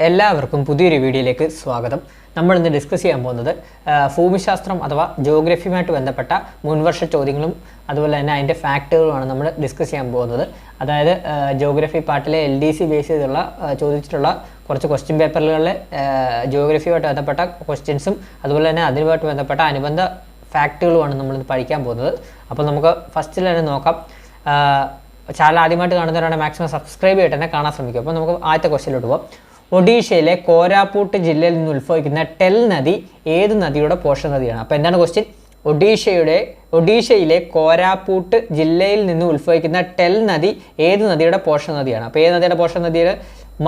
എല്ലാവർക്കും പുതിയൊരു വീഡിയോയിലേക്ക് സ്വാഗതം. നമ്മൾ ഇന്ന് ഡിസ്കസ് ചെയ്യാൻ പോകുന്നത് ഭൂമിശാസ്ത്രം അഥവാ ജിയോഗ്രഫിയുമായിട്ട് ബന്ധപ്പെട്ട മുൻവർഷ ചോദ്യങ്ങളും അതുപോലെ തന്നെ അതിൻ്റെ ഫാക്റ്റുകളുമാണ് നമ്മൾ ഡിസ്കസ് ചെയ്യാൻ പോകുന്നത്. അതായത് ജിയോഗ്രഫി പാർട്ടിലെ LDC ബേസ് ചെയ്തുള്ള ചോദിച്ചിട്ടുള്ള കുറച്ച് ക്വസ്റ്റ്യൻ പേപ്പറുകളിലെ ജിയോഗ്രഫിയുമായിട്ട് ബന്ധപ്പെട്ട ക്വസ്റ്റ്യൻസും അതുപോലെ തന്നെ അതിനുമായിട്ട് ബന്ധപ്പെട്ട അനുബന്ധ ഫാക്റ്റുകളുമാണ് നമ്മളിത് പഠിക്കാൻ പോകുന്നത്. അപ്പോൾ നമുക്ക് ഫസ്റ്റിൽ തന്നെ നോക്കാം. ചാനൽ ആദ്യമായിട്ട് കാണുന്നവരാണെങ്കിൽ മാക്സിമം സബ്സ്ക്രൈബ് ചെയ്തിട്ട് തന്നെ കാണാൻ ശ്രമിക്കും. അപ്പോൾ നമുക്ക് ആദ്യത്തെ ക്വസ്റ്റ്യനിലോട്ട് പോകാം. ഒഡീഷയിലെ കോരാപൂട്ട് ജില്ലയിൽ നിന്ന് ഉത്ഭവിക്കുന്ന ടെൽ നദി ഏത് നദിയുടെ പോഷക നദിയാണ്? അപ്പോൾ എന്താണ് ക്വസ്റ്റ്യൻ? ഒഡീഷയിലെ കോരാപൂട്ട് ജില്ലയിൽ നിന്ന് ഉത്ഭവിക്കുന്ന ടെൽ നദി ഏത് നദിയുടെ പോഷക നദിയാണ്? അപ്പോൾ ഏത് നദിയുടെ പോഷക നദിയാണ്?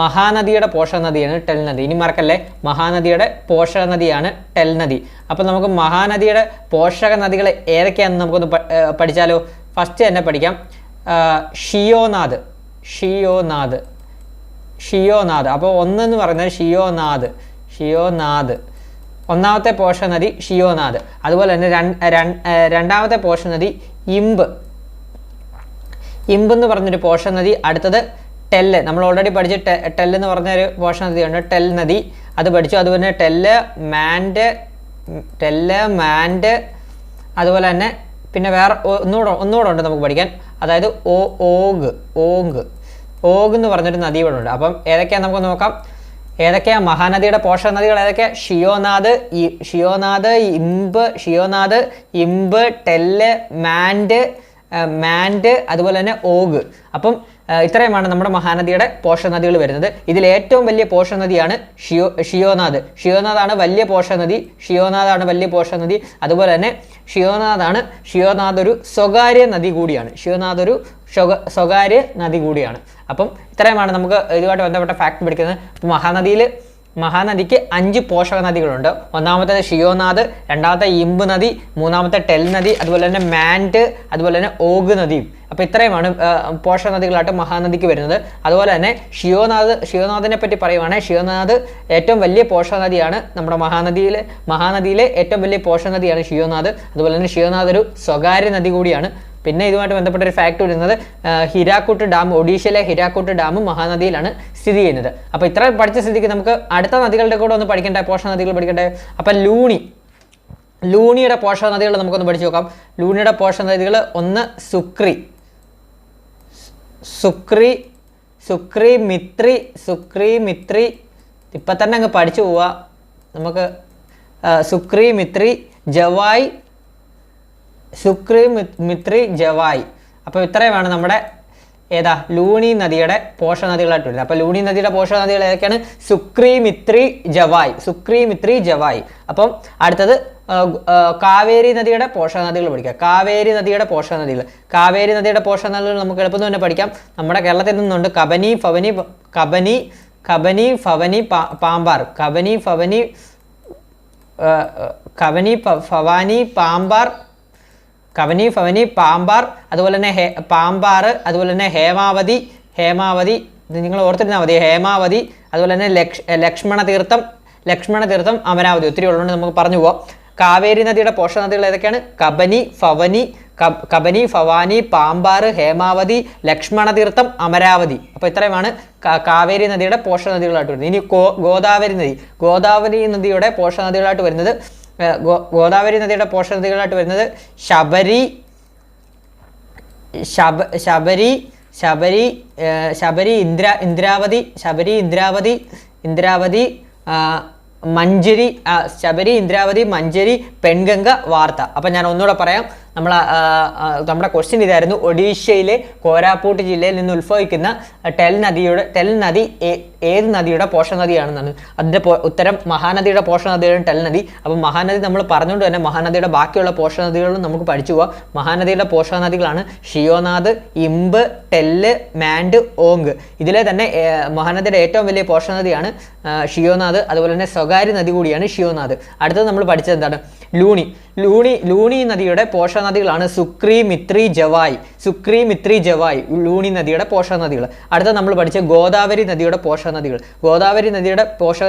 മഹാനദിയുടെ പോഷക നദിയാണ് ടെൽ നദി. ഇനി മറക്കല്ലേ, മഹാനദിയുടെ പോഷക നദിയാണ് ടെൽ നദി. അപ്പോൾ നമുക്ക് മഹാനദിയുടെ പോഷക നദികൾ ഏതൊക്കെയാണെന്ന് നമുക്കൊന്ന് പഠിച്ചാലോ? ഫസ്റ്റ് തന്നെ പഠിക്കാം. ഷിയോനാഥ്. അപ്പോൾ ഒന്നെന്ന് പറയുന്നത് ഷിയോനാഥ് ഒന്നാമത്തെ പോഷക നദി ഷിയോനാഥ്. അതുപോലെ തന്നെ രണ്ടാമത്തെ പോഷക നദി ഇമ്പ് എന്ന് പറഞ്ഞൊരു പോഷക നദി. അടുത്തത് ടെല്ല്, നമ്മൾ ഓൾറെഡി പഠിച്ച ടെല്ല് എന്ന് പറഞ്ഞൊരു പോഷക നദിയുണ്ട്, ടെൽ നദി, അത് പഠിച്ചു. അതുപോലെ തന്നെ ടെല്ല് മാൻഡ് അതുപോലെ തന്നെ പിന്നെ വേറെ ഒന്നുകൂടെ ഉണ്ട് നമുക്ക് പഠിക്കാൻ. അതായത് ഓഗ് എന്ന് പറഞ്ഞൊരു നദി ഇവിടെ ഉണ്ട്. അപ്പം ഏതൊക്കെയാണ് നമുക്ക് നോക്കാം. ഏതൊക്കെയാണ് മഹാനദിയുടെ പോഷക നദികൾ? ഏതൊക്കെയാണ്? ഷിയോനാഥ്, ഇമ്പ്, ടെല്ല്, മാൻഡ് അതുപോലെ തന്നെ ഓഗ്. അപ്പം ഇത്രയുമാണ് നമ്മുടെ മഹാനദിയുടെ പോഷക നദികൾ വരുന്നത്. ഇതിൽ ഏറ്റവും വലിയ പോഷക നദിയാണ് ഷിയോനാഥാണ് വലിയ പോഷക നദി. അതുപോലെ തന്നെ ഷിയോനാഥ് ഒരു സ്വകാര്യ നദി കൂടിയാണ്. അപ്പം ഇത്രയുമാണ് നമുക്ക് ഇതുമായിട്ട് ബന്ധപ്പെട്ട ഫാക്ട് പഠിക്കുന്നത്. മഹാനദിക്ക് 5 പോഷക നദികളുണ്ട്. ഒന്നാമത്തേത് ഷിയോനാഥ്, രണ്ടാമത്തെ ഇമ്പ് നദി, മൂന്നാമത്തെ ടെൽ നദി, അതുപോലെ തന്നെ മാൻഡ്, അതുപോലെ തന്നെ ഓഗ് നദിയും. അപ്പോൾ ഇത്രയുമാണ് പോഷക നദികളായിട്ട് മഹാനദിക്ക് വരുന്നത്. അതുപോലെ തന്നെ ഷിയോനാഥിനെ പറ്റി പറയുവാണെങ്കിൽ ഷിയോനാഥ് ഏറ്റവും വലിയ പോഷക നദിയാണ്. നമ്മുടെ മഹാനദിയിലെ ഏറ്റവും വലിയ പോഷക നദിയാണ് ഷിയോനാഥ്. അതുപോലെ തന്നെ ഷിയോനാഥ് ഒരു സ്വകാര്യ നദി കൂടിയാണ്. പിന്നെ ഇതുമായിട്ട് ബന്ധപ്പെട്ട ഒരു ഫാക്ട് വരുന്നത് ഹിരാക്കുട്ട് ഡാം, ഒഡീഷയിലെ ഹിരാക്കുട്ട് ഡാം മഹാനദിയിലാണ് സ്ഥിതി ചെയ്യുന്നത്. അപ്പോൾ ഇത്ര പഠിച്ച സ്ഥിതിക്ക് നമുക്ക് അടുത്ത നദികളുടെ കൂടെ ഒന്ന് പഠിക്കണ്ടേ, പോഷക നദികൾ പഠിക്കണ്ടേ. അപ്പം ലൂണിയുടെ പോഷക നദികൾ നമുക്കൊന്ന് പഠിച്ചു നോക്കാം. ലൂണിയുടെ പോഷക നദികൾ ഒന്ന് സുക്രി മിത്രി ഇപ്പം തന്നെ അങ്ങ് പഠിച്ചു പോവുക നമുക്ക്. സുക്രി മിത്രി ജവായ്. അപ്പോൾ ഇത്രയുമാണ് നമ്മുടെ ലൂണി നദിയുടെ പോഷക നദികളായിട്ട് വരുന്നത്. അപ്പോൾ ലൂണി നദിയുടെ പോഷക നദികൾ ഏതൊക്കെയാണ്? സുക്രി മിത്രി ജവായ്. അപ്പം അടുത്തത് കാവേരി നദിയുടെ പോഷക നദികൾ പഠിക്കാം. കാവേരി നദിയുടെ പോഷക നദികൾ നമുക്ക് എളുപ്പം തന്നെ പഠിക്കാം. നമ്മുടെ കേരളത്തിൽ നിന്നുണ്ട് കബനി, ഭവാനി, പാമ്പാർ, അതുപോലെ തന്നെ പാമ്പാർ, അതുപോലെ തന്നെ ഹേമാവതി നിങ്ങൾ ഓർത്തിരുന്നാൽ മതി. ഹേമാവതി, അതുപോലെ തന്നെ ലക്ഷ്മണതീർത്ഥം, അമരാവതി. ഒത്തിരി ഉള്ളതുകൊണ്ട് നമുക്ക് പറഞ്ഞു പോവാം. കാവേരി നദിയുടെ പോഷക നദികൾ ഏതൊക്കെയാണ്? കബനി, ഭവാനി, പാമ്പാർ, ഹേമാവതി, ലക്ഷ്മണതീർത്ഥം, അമരാവതി. അപ്പോൾ ഇത്രയുമാണ് കാവേരി നദിയുടെ പോഷക നദികളായിട്ട് വരുന്നത്. ഇനി ഗോദാവരി നദിയുടെ പോഷക നദികളായിട്ട് വരുന്നത് ഇന്ദ്രാവതി, മഞ്ചരി, പെൺഗംഗ, വാർത്ത. അപ്പം ഞാൻ ഒന്നുകൂടെ പറയാം. നമ്മുടെ ക്വസ്റ്റ്യൻ ഇതായിരുന്നു. ഒഡീഷയിലെ കോരാപൂട്ട് ജില്ലയിൽ നിന്ന് ഉത്ഭവിക്കുന്ന ടെൽ നദി ഏത് നദിയുടെ പോഷക നദിയാണെന്നാണ്. അതിൻ്റെ ഉത്തരം മഹാനദിയുടെ പോഷക നദിയാണ് ടെൽ നദി. അപ്പം മഹാനദി നമ്മൾ പറഞ്ഞുകൊണ്ട് തന്നെ മഹാനദിയുടെ ബാക്കിയുള്ള പോഷക നദികളും നമുക്ക് പഠിച്ചു പോവാം. മഹാനദിയുടെ പോഷക നദികളാണ് ഷിയോനാഥ്, ഇമ്പ്, ടെല്ല്, മാൻഡ്, ഓങ്. ഇതിലെ തന്നെ മഹാനദിയുടെ ഏറ്റവും വലിയ പോഷക നദിയാണ് ഷിയോനാഥ്. അതുപോലെ തന്നെ സ്വകാര്യ നദി കൂടിയാണ് ഷിയോനാഥ്. അടുത്തത് നമ്മൾ പഠിച്ചത് എന്താണ്? ലൂണി നദിയുടെ പോഷക നദികളാണ് സുക്രി മിത്രി ജവായ്. ലൂണി നദിയുടെ പോഷക നദികൾ. അടുത്ത നമ്മൾ പഠിച്ച ഗോദാവരി നദിയുടെ പോഷക നദികൾ. ഗോദാവരി നദിയുടെ പോഷക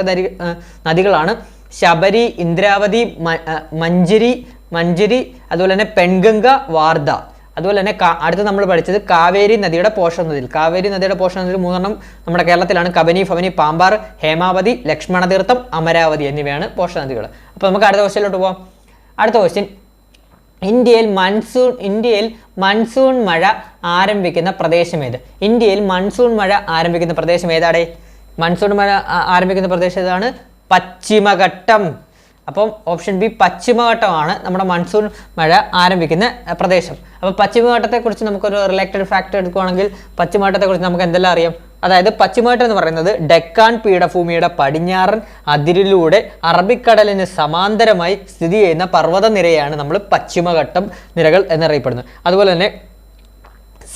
നദികളാണ് ശബരി, ഇന്ദ്രാവതി, മഞ്ചരി, അതുപോലെ തന്നെ പെൺഗംഗ, വാർധ. അതുപോലെ തന്നെ അടുത്ത് നമ്മൾ പഠിച്ചത് കാവേരി നദിയുടെ പോഷക നദിയിൽ. കാവേരി നദിയുടെ പോഷക നദിയിൽ 3 നമ്മുടെ കേരളത്തിലാണ്. കബനി, ഫവനി, പാമ്പാർ, ഹേമാവതി, ലക്ഷ്മണതീർത്ഥം, അമരാവതി എന്നിവയാണ് പോഷക നദികൾ. അപ്പോൾ നമുക്ക് അടുത്ത ക്വസ്റ്റ്യനിലോട്ട് പോകാം. അടുത്ത ക്വസ്റ്റ്യൻ, ഇന്ത്യയിൽ മൺസൂൺ മഴ ആരംഭിക്കുന്ന പ്രദേശം ഏത്? ഇന്ത്യയിൽ മൺസൂൺ മഴ ആരംഭിക്കുന്ന പ്രദേശം ഏതാടേ? മൺസൂൺ മഴ ആരംഭിക്കുന്ന പ്രദേശം ഏതാണ്? പശ്ചിമഘട്ടം. അപ്പം ഓപ്ഷൻ ബി പശ്ചിമഘട്ടമാണ് നമ്മുടെ മൺസൂൺ മഴ ആരംഭിക്കുന്ന പ്രദേശം. അപ്പോൾ പശ്ചിമഘട്ടത്തെക്കുറിച്ച് നമുക്കൊരു റിലേറ്റഡ് ഫാക്ട് എടുക്കുകയാണെങ്കിൽ പശ്ചിമഘട്ടത്തെക്കുറിച്ച് നമുക്ക് എന്തെല്ലാം അറിയാം? അതായത് പശ്ചിമഘട്ടം എന്ന് പറയുന്നത് ഡെക്കാൻ പീഠഭൂമിയുടെ പടിഞ്ഞാറൻ അതിരിലൂടെ അറബിക്കടലിന് സമാന്തരമായി സ്ഥിതി ചെയ്യുന്ന പർവ്വതനിരയാണ് നമ്മൾ പശ്ചിമഘട്ടം നിരകൾ എന്നറിയപ്പെടുന്നത്. അതുപോലെ തന്നെ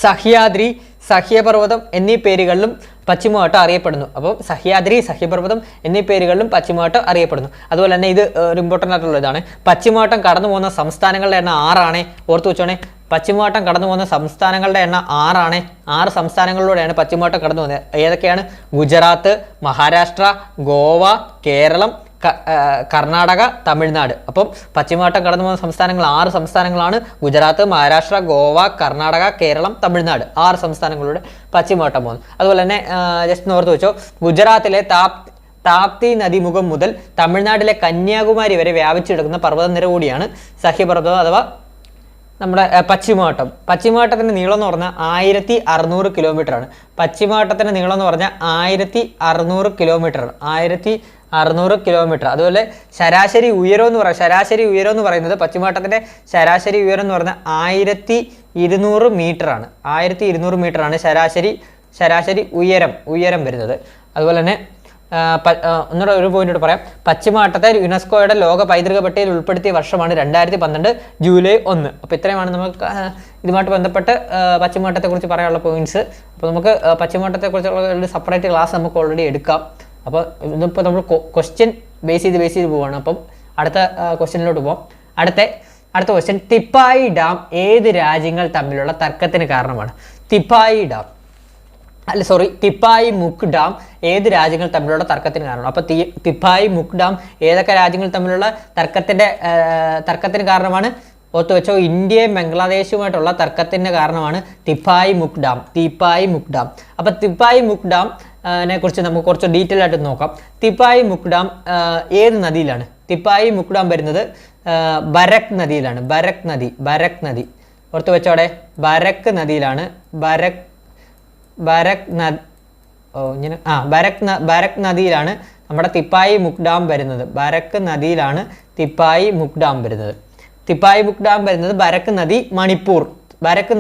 സഹ്യാദ്രി, സഹ്യപർവ്വതം എന്നീ പേരുകളിലും പശ്ചിമഘട്ടം അറിയപ്പെടുന്നു. അപ്പോൾ സഹ്യാദ്രി, സഹ്യപർവ്വതം എന്നീ പേരുകളിലും പശ്ചിമഘട്ടം അറിയപ്പെടുന്നു. അതുപോലെ തന്നെ ഇത് ഒരു ഇമ്പോർട്ടൻ്റ് ആയിട്ടുള്ള ഇതാണ്. പശ്ചിമഘട്ടം കടന്നു പോകുന്ന സംസ്ഥാനങ്ങളുടെ എണ്ണം 6 ഓർത്തു വെച്ചോണേ. പശ്ചിമഘട്ടം കടന്നു പോകുന്ന സംസ്ഥാനങ്ങളുടെ എണ്ണം 6 6 സംസ്ഥാനങ്ങളിലൂടെയാണ് പശ്ചിമഘട്ടം കടന്നു പോകുന്നത്. ഏതൊക്കെയാണ്? ഗുജറാത്ത്, മഹാരാഷ്ട്ര, ഗോവ, കേരളം, കർണാടക, തമിഴ്നാട്. അപ്പം പശ്ചിമഘട്ടം കടന്നു പോകുന്ന സംസ്ഥാനങ്ങൾ 6 സംസ്ഥാനങ്ങളാണ്. ഗുജറാത്ത്, മഹാരാഷ്ട്ര, ഗോവ, കർണാടക, കേരളം, തമിഴ്നാട്. 6 സംസ്ഥാനങ്ങളിലൂടെ പശ്ചിമഘട്ടം പോകുന്നു. അതുപോലെ തന്നെ ജസ്റ്റ് ഓർത്ത് വെച്ചോ, ഗുജറാത്തിലെ താപ്തി നദിമുഖം മുതൽ തമിഴ്നാട്ടിലെ കന്യാകുമാരി വരെ വ്യാപിച്ചെടുക്കുന്ന പർവ്വതനിര കൂടിയാണ് സഹ്യപർവ്വതം അഥവാ നമ്മുടെ പശ്ചിമഘട്ടം. പശ്ചിമഘട്ടത്തിൻ്റെ നീളം എന്ന് പറഞ്ഞാൽ 1600 കിലോമീറ്റർ ആണ്. പശ്ചിമഘട്ടത്തിൻ്റെ നീളം എന്ന് പറഞ്ഞാൽ 1600 കിലോമീറ്റർ ആണ്. 1600 കിലോമീറ്റർ. അതുപോലെ ശരാശരി ഉയരം എന്ന് പറയുന്നത് പശ്ചിമഘട്ടത്തിൻ്റെ ശരാശരി ഉയരം എന്ന് പറഞ്ഞാൽ 1200 മീറ്റർ ആണ്. 1200 മീറ്റർ ആണ് ശരാശരി ഉയരം വരുന്നത്. അതുപോലെ തന്നെ ഒന്നുകൂടെ ഒരു പോയിന്റ് പറയാം. പശ്ചിമഘട്ടത്തെ യുനെസ്കോയുടെ ലോക പൈതൃക പട്ടികയിൽ ഉൾപ്പെടുത്തിയ വർഷമാണ് 2012 ജൂലൈ 1. അപ്പോൾ ഇത്രയുമാണ് നമുക്ക് ഇതുമായിട്ട് ബന്ധപ്പെട്ട് പശ്ചിമഘട്ടത്തെക്കുറിച്ച് പറയാനുള്ള പോയിന്റ്സ്. അപ്പോൾ നമുക്ക് പശ്ചിമഘട്ടത്തെക്കുറിച്ചുള്ള ഒരു സെപ്പറേറ്റ് ക്ലാസ് നമുക്ക് ഓൾറെഡി എടുക്കാം. അപ്പോൾ ഇതിപ്പോൾ നമ്മൾ ക്വസ്റ്റ്യൻ ബേസ് ചെയ്ത് പോവുകയാണ്. അപ്പം അടുത്ത ക്വസ്റ്റ്യനിലോട്ട് പോകാം. അടുത്ത ക്വസ്റ്റ്യൻ, തിപ്പായി ഡാം ഏത് രാജ്യങ്ങൾ തമ്മിലുള്ള തർക്കത്തിന് കാരണമാണ്? തിപ്പായി മുക്ക് ഡാം ഏത് രാജ്യങ്ങൾ തമ്മിലുള്ള തർക്കത്തിന് കാരണമാണ്? അപ്പോൾ തിപ്പായി മുക്ക് ഡാം ഏതൊക്കെ രാജ്യങ്ങൾ തമ്മിലുള്ള തർക്കത്തിന് കാരണമാണ്? ഓർത്തു വെച്ചോ, ഇന്ത്യയും ബംഗ്ലാദേശുമായിട്ടുള്ള തർക്കത്തിന് കാരണമാണ് തിപ്പായി മുക്ക് ഡാം. അപ്പോൾ തിപ്പായി മുക്ക് ഡാം കുറിച്ച് നമുക്ക് കുറച്ച് ഡീറ്റെയിൽ ആയിട്ട് നോക്കാം. തിപ്പായി മുക്ക് ഡാം ഏത് നദിയിലാണ്? തിപ്പായി മുക്ക് ഡാം വരുന്നത് ബരക് നദിയിലാണ്. ബരക് നദി ഓർത്ത് വെച്ചോടെ, ബരക് നദിയിലാണ്. ബരക് നദിയിലാണ് നമ്മുടെ തിപ്പായി മുക്ക് ഡാം വരുന്നത്. ബരക് നദിയിലാണ് തിപ്പായി മുക്ക് ഡാം വരുന്നത്. തിപ്പായി മുക്ക് ഡാം വരുന്നത് ബരക് നദി, മണിപ്പൂർ. ബരക്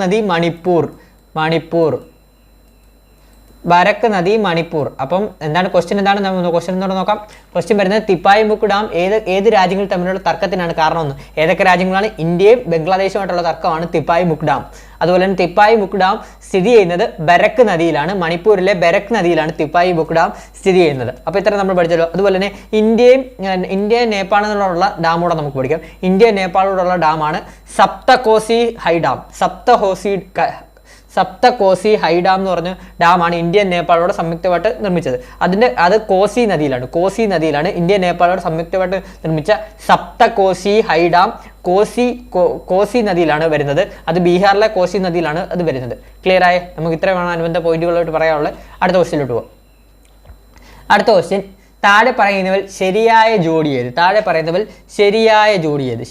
നദി മണിപ്പൂർ. അപ്പം എന്താണ് ക്വസ്റ്റ്യൻ? ക്വസ്റ്റ്യൻ എന്നോട് നോക്കാം. ക്വസ്റ്റ്യൻ വരുന്നത് തിപ്പായി മുക്ക് ഡാം ഏത് രാജ്യങ്ങൾ തമ്മിലുള്ള തർക്കത്തിനാണ് കാരണമെന്ന്. ഏതൊക്കെ രാജ്യങ്ങളാണ്? ഇന്ത്യയും ബംഗ്ലാദേശുമായിട്ടുള്ള തർക്കമാണ് തിപ്പായി മുക്ക് ഡാം. അതുപോലെ തന്നെ തിപ്പായി മുക്ക് ഡാം സ്ഥിതി ചെയ്യുന്നത് ബരക് നദിയിലാണ്. മണിപ്പൂരിലെ ബരക് നദിയിലാണ് തിപ്പായി മുക്ക് ഡാം സ്ഥിതി ചെയ്യുന്നത്. അപ്പോൾ ഇത്ര നമ്മൾ പഠിച്ചല്ലോ. അതുപോലെ തന്നെ ഇന്ത്യയും നേപ്പാളിലുള്ള ഡാം കൂടെ നമുക്ക് പഠിക്കാം. ഇന്ത്യ നേപ്പാളിലുള്ള ഡാമാണ് Saptakosi high dam. Saptakosi high dam എന്ന് പറഞ്ഞ ഡാമാണ് ഇന്ത്യ നേപ്പാളോട് സംയുക്തമായിട്ട് നിർമ്മിച്ചത്. അത് കോസി നദിയിലാണ് ഇന്ത്യ നേപ്പാളോട് സംയുക്തമായിട്ട് നിർമ്മിച്ച സപ്തകോസി ഹൈ ഡാം കോസി നദിയിലാണ് വരുന്നത്. അത് ബീഹാറിലെ കോസി നദിയിലാണ് അത് വരുന്നത്. ക്ലിയർ ആയേ? നമുക്ക് ഇത്രയുമാണ് അനുബന്ധ പോയിന്റുകളായിട്ട് പറയാനുള്ളത്. അടുത്ത ക്വസ്റ്റ്യനിലോട്ട് പോകാം. അടുത്ത ക്വസ്റ്റ്യൻ, താഴെ പറയുന്നവൽ ശരിയായ ജോഡി ഏത്?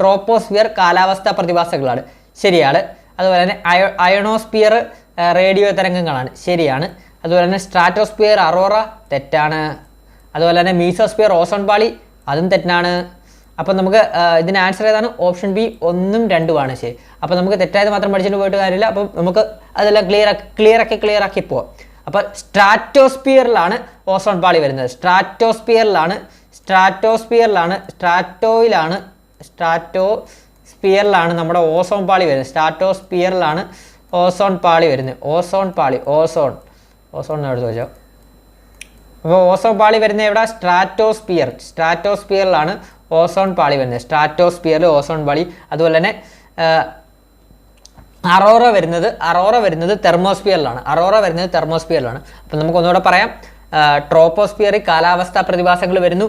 ട്രോപ്പോസ്ഫിയർ കാലാവസ്ഥാ പ്രതിഭാസങ്ങളാണ്. ശരിയാണ്. അതുപോലെ തന്നെ അയണോസ്ഫിയർ റേഡിയോ തരംഗങ്ങളാണ്. ശരിയാണ്. അതുപോലെ തന്നെ സ്ട്രാറ്റോസ്ഫിയർ അറോറ, തെറ്റാണ്. അതുപോലെ തന്നെ മീസോസ്ഫിയർ ഓസോൺ പാളി, അതും തെറ്റാണ്. അപ്പം നമുക്ക് ഇതിന് ആൻസർ ഏതാണ്? ഓപ്ഷൻ ബി 1ഉം 2ഉമാണ് ശരി. അപ്പോൾ നമുക്ക് തെറ്റായത് മാത്രം പഠിച്ചിട്ട് പോയിട്ട് കാര്യമില്ല. അപ്പം നമുക്ക് അതെല്ലാം ക്ലിയർ ആക്കി പോവാം. അപ്പോൾ സ്ട്രാറ്റോസ്ഫിയറിലാണ് ഓസോൺ പാളി വരുന്നത്. സ്ട്രാറ്റോസ്ഫിയറിലാണ് നമ്മുടെ ഓസോൺ പാളി വരുന്നത്. സ്ട്രാറ്റോസ്ഫിയറിലാണ് ഓസോൺ പാളി വരുന്നത്. ഓസോൺ എടുത്ത് വെച്ചോ. അപ്പോൾ ഓസോൺ പാളി വരുന്നത് എവിടെ? സ്ട്രാറ്റോസ്ഫിയറിലാണ് ഓസോൺ പാളി വരുന്നത്. സ്ട്രാറ്റോസ്ഫിയറിൽ ഓസോൺ പാളി. അതുപോലെ തന്നെ അറോറ വരുന്നത് തെർമോസ്ഫിയറിലാണ്. അപ്പം നമുക്ക് ഒന്നുകൂടെ പറയാം. ട്രോപ്പോസ്ഫിയറിൽ കാലാവസ്ഥാ പ്രതിഭാസങ്ങൾ വരുന്നു.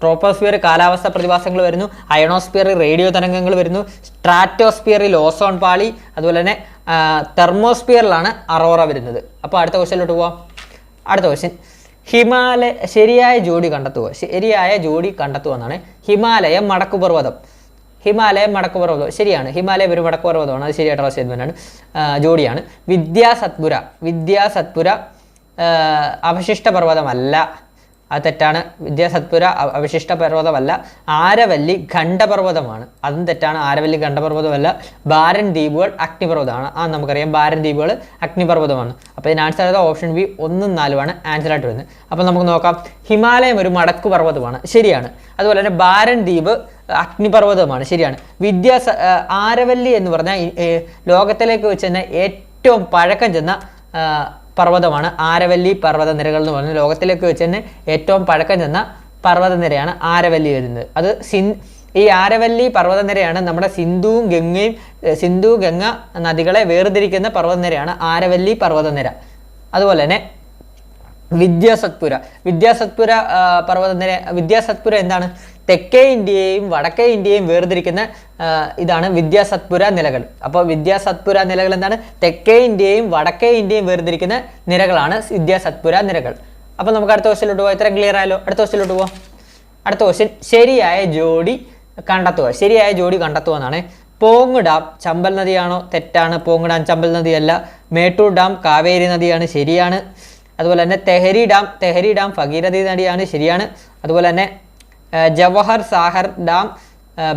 ട്രോപ്പോസ്ഫിയർ കാലാവസ്ഥ പ്രതിഭാസങ്ങൾ വരുന്നു, അയണോസ്ഫിയർ റേഡിയോ തരംഗങ്ങൾ വരുന്നു, സ്ട്രാറ്റോസ്ഫിയറിൽ ഓസോൺ പാളി, അതുപോലെ തന്നെ തെർമോസ്ഫിയറിലാണ് അറോറ വരുന്നത്. അപ്പോൾ അടുത്ത ക്വസ്റ്റ്യനിലോട്ട് പോവാം. അടുത്ത ക്വസ്റ്റ്യൻ, ശരിയായ ജോഡി കണ്ടെത്തുക. ശരിയായ ജോഡി കണ്ടെത്തുക എന്നാണ്. ഹിമാലയം മടക്കുപർവ്വതം. ഹിമാലയം മടക്കുപർവ്വതം ശരിയാണ്. ഹിമാലയം ഒരു മടക്കുപർവ്വതമാണ്, അത് ശരിയായിട്ടുള്ള സ്റ്റേറ്റ്മെൻ്റാണ്, ജോഡിയാണ്. വിദ്യാസത്പുര അവശിഷ്ട പർവ്വതമല്ല, അത് തെറ്റാണ്. വിദ്യാസത്പുര അവശിഷ്ട പർവ്വതമല്ല. ആരവല്ലി ഖണ്ഡപർവ്വതമാണ്, അതും തെറ്റാണ്. ആരവല്ലി ഖണ്ഡപർവ്വതമല്ല. ബാരൻ ദ്വീപുകൾ അഗ്നിപർവ്വതമാണ്, നമുക്കറിയാം. ബാരൻ ദ്വീപുകൾ അഗ്നിപർവ്വതമാണ്. അപ്പോൾ ഇതിന് ആൻസർ ആയത് ഓപ്ഷൻ ബി 1 4 ആണ് ആൻസർ ആയിട്ട് വരുന്നത്. അപ്പോൾ നമുക്ക് നോക്കാം. ഹിമാലയം ഒരു മടക്കു പർവ്വതമാണ്, ശരിയാണ്. അതുപോലെ തന്നെ ബാരൻ ദ്വീപ് അഗ്നിപർവ്വതമാണ്, ശരിയാണ്. ആരവല്ലി എന്ന് പറഞ്ഞാൽ ലോകത്തിലേക്ക് വെച്ച് തന്നെ ഏറ്റവും പഴക്കം ചെന്ന പർവ്വതമാണ് ആരവല്ലി പർവ്വതനിരകൾ എന്ന് പറയുന്നത്. ലോകത്തിലേക്ക് വെച്ച് തന്നെ ഏറ്റവും പഴക്കം ചെന്ന പർവ്വതനിരയാണ് ആരവല്ലി വരുന്നത്. അത് ഈ ആരവല്ലി പർവ്വതനിരയാണ് നമ്മുടെ സിന്ധു ഗംഗ നദികളെ വേർതിരിക്കുന്ന പർവ്വതനിരയാണ് ആരവല്ലി പർവ്വതനിര. അതുപോലെ തന്നെ വിദ്യാസത്പുര പർവ്വതനിര. വിദ്യാസത്പുര എന്താണ്? തെക്കേ ഇന്ത്യയെയും വടക്കേ ഇന്ത്യയെയും വേർതിരിക്കുന്ന ഇതാണ് വിദ്യാസത്പുര നിലകൾ. അപ്പോൾ വിദ്യാസത്പുര നിലകൾ എന്താണ്? തെക്കേ ഇന്ത്യയും വടക്കേ ഇന്ത്യയും വേർതിരിക്കുന്ന നിരകളാണ് വിദ്യാസത്പുര നിരകൾ. അപ്പോൾ നമുക്ക് അടുത്ത ക്വസ്റ്റ്യനിലോട്ട് പോകാം. ഇത്രയും ക്ലിയർ ആയല്ലോ. അടുത്ത ക്വസ്റ്റ്യനിലോട്ട് പോകാം. അടുത്ത ക്വസ്റ്റ്യൻ, ശരിയായ ജോഡി കണ്ടെത്തുക എന്നാണ്. പോങ് ഡാം ചമ്പൽ നദിയാണോ? തെറ്റാണ്. പോങ് ഡാം ചമ്പൽ നദിയല്ല. മേട്ടൂർ ഡാം കാവേരി നദിയാണ്, ശരിയാണ്. അതുപോലെ തന്നെ തെഹരി ഡാം ഭഗീരഥി നദിയാണ്, ശരിയാണ്. അതുപോലെ തന്നെ ജവഹർ സാഗർ ഡാം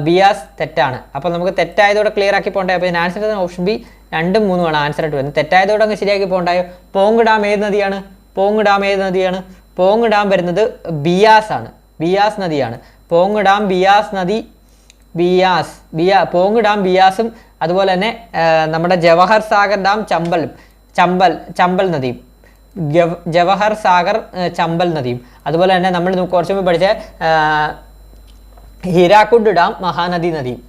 ബിയാസ്, തെറ്റാണ്. അപ്പോൾ നമുക്ക് തെറ്റായതോടെ ക്ലിയർ ആക്കി പോകണ്ടായോ? അപ്പോൾ ഇതിന് ആൻസർ ഓപ്ഷൻ ബി 2 3 ആണ് ആൻസർ ആയിട്ട് വരുന്നത്. തെറ്റായതോടെ അങ്ങ് ശരിയാക്കി പോകണ്ടായോ? പോങ് ഡാം ഏത് നദിയാണ്? പോങ് ഡാം വരുന്നത് ബിയാസ് ആണ്, ബിയാസ് നദിയാണ്. പോങ് ഡാം ബിയാസും അതുപോലെ തന്നെ നമ്മുടെ ജവഹർ സാഗർ ഡാം ചമ്പൽ നദിയും, ജവഹർ സാഗർ ചമ്പൽ നദിയും. അതുപോലെ തന്നെ നമ്മൾ കുറച്ച് മുമ്പ് പഠിച്ച ഹിരാക്കുഡ് ഡാം മഹാനദി നദിയും.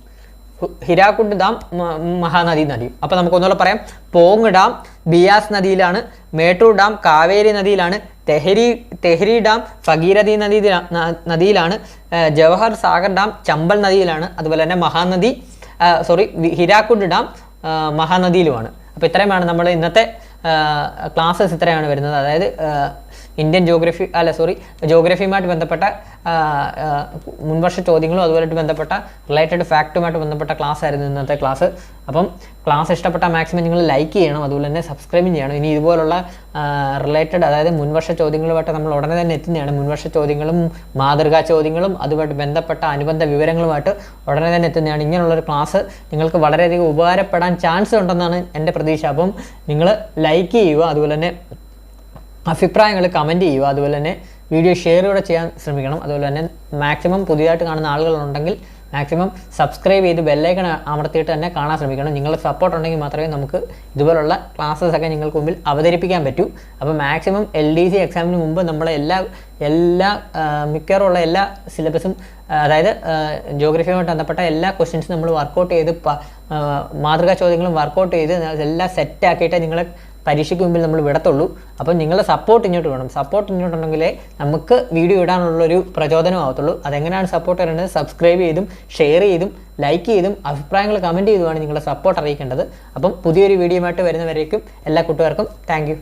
അപ്പോൾ നമുക്കൊന്നുകൂടെ പറയാം. പോങ് ഡാം ബിയാസ് നദിയിലാണ്, മേട്ടൂർ ഡാം കാവേരി നദിയിലാണ്, തെഹരി ഡാം ഭഗീരഥി നദിയിലാണ്, ജവഹർ സാഗർ ഡാം ചമ്പൽ നദിയിലാണ്, അതുപോലെ തന്നെ ഹിരാക്കുഡ് ഡാം മഹാനദിയിലുമാണ്. അപ്പോൾ ഇത്രയുമാണ് നമ്മൾ ഇന്നത്തെ ക്ലാസ്സസ് ഇത്രയാണ് വരുന്നത്. അതായത് ഇന്ത്യൻ ജോഗ്രഫിയുമായിട്ട് ബന്ധപ്പെട്ട മുൻവർഷ ചോദ്യങ്ങളും അതുമായിട്ട് ബന്ധപ്പെട്ട റിലേറ്റഡ് ഫാക്റ്റുമായിട്ട് ബന്ധപ്പെട്ട ക്ലാസ് ആയിരുന്നു ഇന്നത്തെ ക്ലാസ്. അപ്പം ക്ലാസ് ഇഷ്ടപ്പെട്ട മാക്സിമം നിങ്ങൾ ലൈക്ക് ചെയ്യണം, അതുപോലെ തന്നെ സബ്സ്ക്രൈബും ചെയ്യണം. ഇനി ഇതുപോലുള്ള റിലേറ്റഡ്, അതായത് മുൻവർഷ ചോദ്യങ്ങളുമായിട്ട് നമ്മൾ ഉടനെ തന്നെ എത്തുന്നതാണ്. മുൻവർഷ ചോദ്യങ്ങളും മാതൃകാ ചോദ്യങ്ങളും അതുമായിട്ട് ബന്ധപ്പെട്ട അനുബന്ധ വിവരങ്ങളുമായിട്ട് ഉടനെ തന്നെ എത്തുന്നതാണ്. ഇങ്ങനെയുള്ളൊരു ക്ലാസ് നിങ്ങൾക്ക് വളരെയധികം ഉപകാരപ്പെടാൻ ചാൻസ് ഉണ്ടെന്നാണ് എൻ്റെ പ്രതീക്ഷ. അപ്പം നിങ്ങൾ ലൈക്ക് ചെയ്യുക, അതുപോലെ തന്നെ അഭിപ്രായങ്ങൾ കമൻറ്റ് ചെയ്യുക, അതുപോലെ തന്നെ വീഡിയോ ഷെയർ കൂടെ ചെയ്യാൻ ശ്രമിക്കണം. അതുപോലെ തന്നെ മാക്സിമം പുതിയതായിട്ട് കാണുന്ന ആളുകളുണ്ടെങ്കിൽ മാക്സിമം സബ്സ്ക്രൈബ് ചെയ്ത് ബെല്ലൈക്കൺ അമർത്തിയിട്ട് തന്നെ കാണാൻ ശ്രമിക്കണം. നിങ്ങളുടെ സപ്പോർട്ട് ഉണ്ടെങ്കിൽ മാത്രമേ നമുക്ക് ഇതുപോലുള്ള ക്ലാസ്സസ് ഒക്കെ നിങ്ങൾക്ക് മുമ്പിൽ അവതരിപ്പിക്കാൻ പറ്റൂ. അപ്പോൾ മാക്സിമം LDC എക്സാമിന് മുമ്പ് നമ്മളെ മിക്കവാറുള്ള എല്ലാ സിലബസും, അതായത് ജോഗ്രഫിയുമായിട്ട് ബന്ധപ്പെട്ട എല്ലാ ക്വസ്റ്റ്യൻസും നമ്മൾ വർക്കൗട്ട് ചെയ്ത് മാതൃകാ ചോദ്യങ്ങളും വർക്കൗട്ട് ചെയ്ത് എല്ലാം സെറ്റാക്കിയിട്ട് നിങ്ങളെ പരീക്ഷയ്ക്ക് മുമ്പിൽ നമ്മൾ വിടത്തുള്ളൂ. അപ്പം നിങ്ങളുടെ സപ്പോർട്ട് ഇങ്ങോട്ട് വേണം. സപ്പോർട്ട് ഇങ്ങോട്ടുണ്ടെങ്കിലേ നമുക്ക് വീഡിയോ ഇടാനുള്ളൊരു പ്രചോദനമാകത്തുള്ളൂ. അതെങ്ങനെയാണ് സപ്പോർട്ട് തരേണ്ടത്? സബ്സ്ക്രൈബ് ചെയ്തും ഷെയർ ചെയ്തും ലൈക്ക് ചെയ്തും അഭിപ്രായങ്ങൾ കമൻറ്റ് ചെയ്തുമാണ് നിങ്ങളുടെ സപ്പോർട്ട് അറിയിക്കേണ്ടത്. അപ്പം പുതിയൊരു വീഡിയോയുമായിട്ട് വരുന്നവരേക്കും എല്ലാ കൂട്ടുകാർക്കും താങ്ക് യു.